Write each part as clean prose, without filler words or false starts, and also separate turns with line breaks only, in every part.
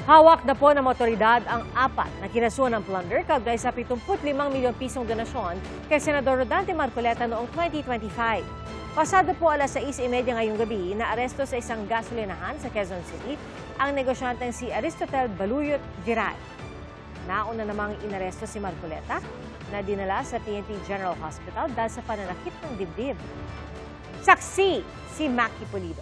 Hawak na po ng otoridad ang apat na kinasuhan ng plunder kaugnay sa 75 milyong pisong donasyon kay Senador Rodante Marcoleta noong 2025. Pasado po alas 6:30 ngayong gabi, naaresto sa isang gasolinahan sa Quezon City ang negosyanteng si Aristotel Baluyot Viray. Nauna namang inaresto si Marcoleta na dinala sa PNP General Hospital dahil sa pananakit ng dibdib. Saksi si Maki Pulido.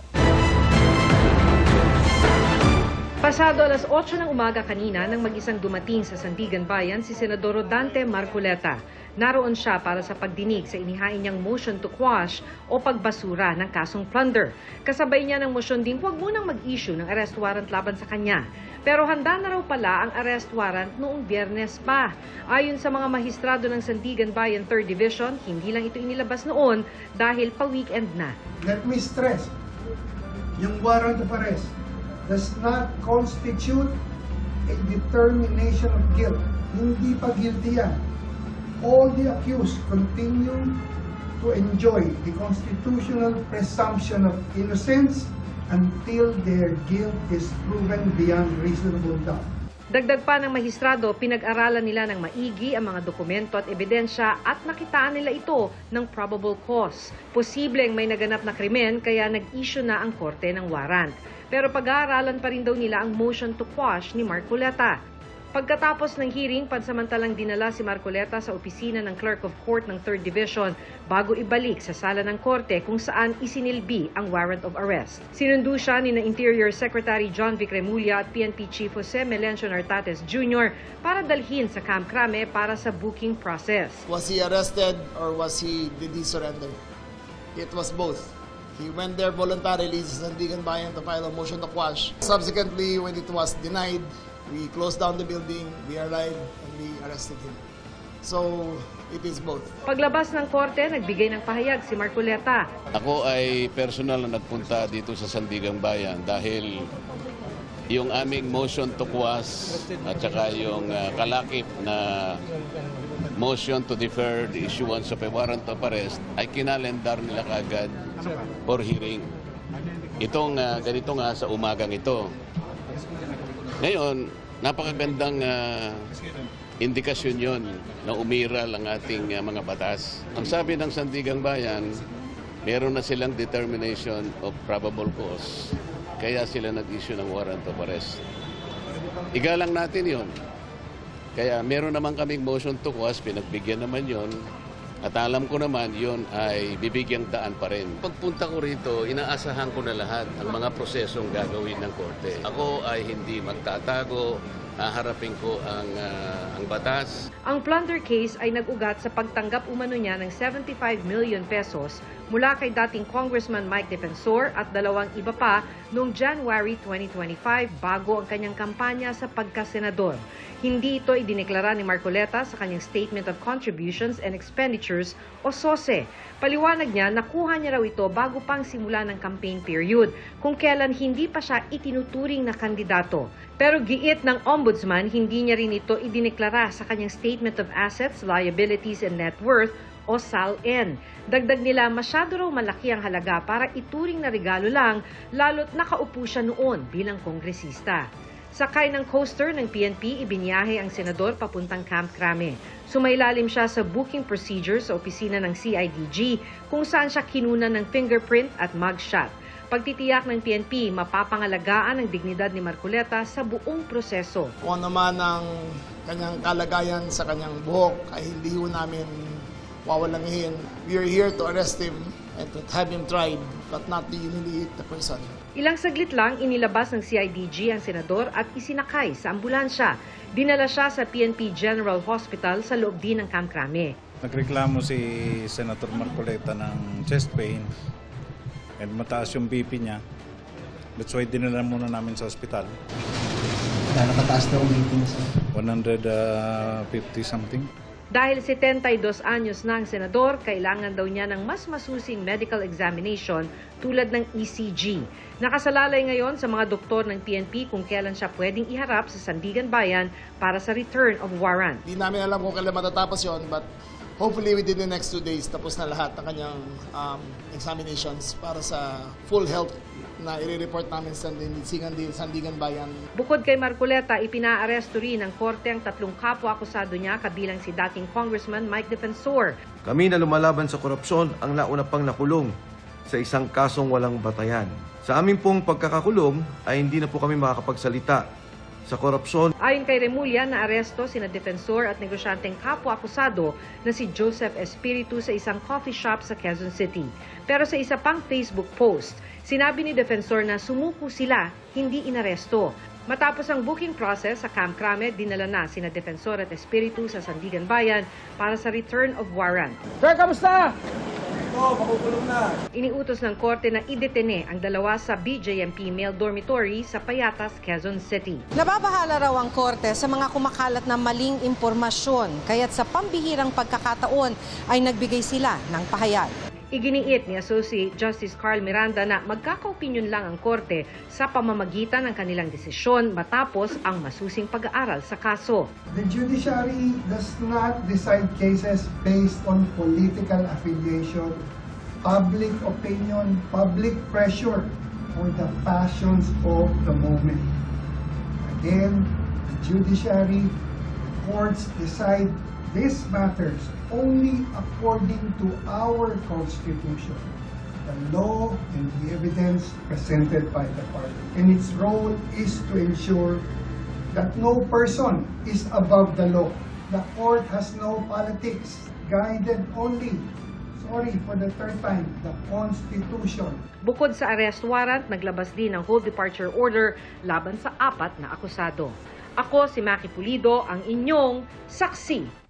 Pasado alas 8 ng umaga kanina nang mag-isang dumating sa Sandigan Bayan si Senador Rodante Marcoleta. Naroon siya para sa pagdinig sa inihain niyang motion to quash o pagbasura ng kasong plunder. Kasabay niya ng motion din huwag munang mag-issue ng arrest warrant laban sa kanya. Pero handa na raw pala ang arrest warrant noong Biyernes pa. Ayon sa mga mahistrado ng Sandigan Bayan 3rd Division, hindi lang ito inilabas noon dahil pa-weekend na.
Let me stress, yung warrant of arrest does not constitute a determination of guilt. Hindi pa guilty yan. All the accused continue to enjoy the constitutional presumption of innocence until their guilt is proven beyond reasonable doubt.
Dagdag pa ng mahistrado, pinag-aralan nila ng maigi ang mga dokumento at ebidensya at nakitaan nila ito ng probable cause. Posibleng may naganap na krimen kaya nag-issue na ang korte ng warrant. Pero pag-aaralan pa rin daw nila ang motion to quash ni Marcoleta. Pagkatapos ng hearing, pansamantalang dinala si Marcoleta sa opisina ng Clerk of Court ng 3rd Division bago ibalik sa sala ng korte kung saan isinilbi ang warrant of arrest. Sinundo siya ni Interior Secretary John Vic Remulla at PNP Chief Jose Melencio Nartates Jr. para dalhin sa Camp Crame para sa booking process.
Was he arrested or did he surrender? It was both. He went there voluntarily sa Sandigan Bayan to file a motion to quash. Subsequently, when it was denied, we closed down the building, we arrived, and we arrested him. So, it is both.
Paglabas ng korte, nagbigay ng pahayag si Marcoleta.
Ako ay personal na nagpunta dito sa Sandigan Bayan dahil yung aming motion to quash at saka yung kalakip na motion to defer the issuance of a warrant of arrest ay kinalendar nila kagad for hearing. Itong ganito nga sa umagang ito. Ngayon, napakagandang indikasyon yon na umiral ang ating mga batas. Ang sabi ng Sandigang Bayan, meron na silang determination of probable cause. Kaya sila nag-issue ng warrant of arrest. Igalang natin yon. Kaya meron naman kaming motion to quash, pinagbigyan naman yon. At alam ko naman yon ay bibigyang daan pa rin. Pagpunta ko rito, inaasahan ko na lahat ang mga prosesong gagawin ng korte. Ako ay hindi magtatago, haharapin ko ang batas.
Ang plunder case ay nag-ugat sa pagtanggap umano niya ng 75 million pesos mula kay dating Congressman Mike Defensor at dalawang iba pa noong January 2025 bago ang kanyang kampanya sa pagkasenador. Hindi ito idineklara ni Marcoleta sa kanyang Statement of Contributions and Expenditures o SOSE. Paliwanag niya, nakuha niya raw ito bago pang simula ng campaign period, kung kailan hindi pa siya itinuturing na kandidato. Pero giit ng Ombudsman, hindi niya rin ito idineklara sa kanyang Statement of Assets, Liabilities and Net Worth o SALN. Dagdag nila, masyado raw malaki ang halaga para ituring na regalo lang, lalo't nakaupo siya noon bilang kongresista. Sakay ng coaster ng PNP, ibinyahe ang senador papuntang Camp Crame. Sumailalim siya sa booking procedure sa opisina ng CIDG kung saan siya kinunan ng fingerprint at mugshot. Pagtitiyak ng PNP, mapapangalagaan ang dignidad ni Marcoleta sa buong proseso.
Kung naman ang kanyang kalagayan sa kanyang buhok ay hindi ho namin wawalangihin. We are here to arrest him and to have him tried, but not to humiliate the person.
Ilang saglit lang, inilabas ng CIDG ang senador at isinakay sa ambulansya. Dinala siya sa PNP General Hospital sa loob din ng Camp Crame.
Nagreklamo si Senator Marcoleta ng chest pain and mataas yung BP niya. That's why dinala muna namin sa hospital.
Gano'ng kataas daw ang BP niya, sir?
150 something.
Dahil 72 anyos na ang senador, kailangan daw niya ng mas masusing medical examination tulad ng ECG. Nakasalalay ngayon sa mga doktor ng PNP kung kailan siya pwedeng iharap sa Sandigan Bayan para sa return of warrant.
Hindi namin alam kung kailan matatapos yon, but hopefully within the next 2 days tapos na lahat ng kanyang examinations para sa full health na i-report namin sa Sandigan Bayan.
Bukod kay Marcoleta, ipinaaresto rin ng korte ang 3 kapwa-akusado niya kabilang si dating Congressman Mike Defensor.
Kami na lumalaban sa korupsyon ang nauna pang nakulong sa isang kasong walang batayan. Sa aming pong pagkakakulong ay hindi na po kami makakapagsalita sa korupsyon.
Ayon kay Remulla, naaresto sina Defensor at negosyanteng kapwa-akusado na si Joseph Espiritu sa isang coffee shop sa Quezon City. Pero sa isa pang Facebook post, sinabi ni Defensor na sumuko sila, hindi inaresto. Matapos ang booking process sa Camp Crame, dinala na sina Defensor at Espiritu sa Sandigan Bayan para sa return of warrant.
Sir, kamusta? Makukulong na.
Iniutos ng korte na idetene ang dalawa sa BJMP male dormitory sa Payatas, Quezon City.
Nababahala raw ang korte sa mga kumakalat na maling impormasyon, kaya't sa pambihirang pagkakataon ay nagbigay sila ng pahayag.
Iginiit ni Associate Justice Carl Miranda na magkakaopinyon lang ang korte sa pamamagitan ng kanilang desisyon matapos ang masusing pag-aaral sa kaso.
The judiciary does not decide cases based on political affiliation, public opinion, public pressure, or the passions of the moment. Again, the judiciary, courts decide these matters only according to our Constitution, the law and the evidence presented by the party. And its role is to ensure that no person is above the law. The court has no politics, guided only, sorry for the third time, the Constitution.
Bukod sa arrest warrant, naglabas din ng whole departure order laban sa 4 na akusado. Ako si Maki Pulido, ang inyong saksi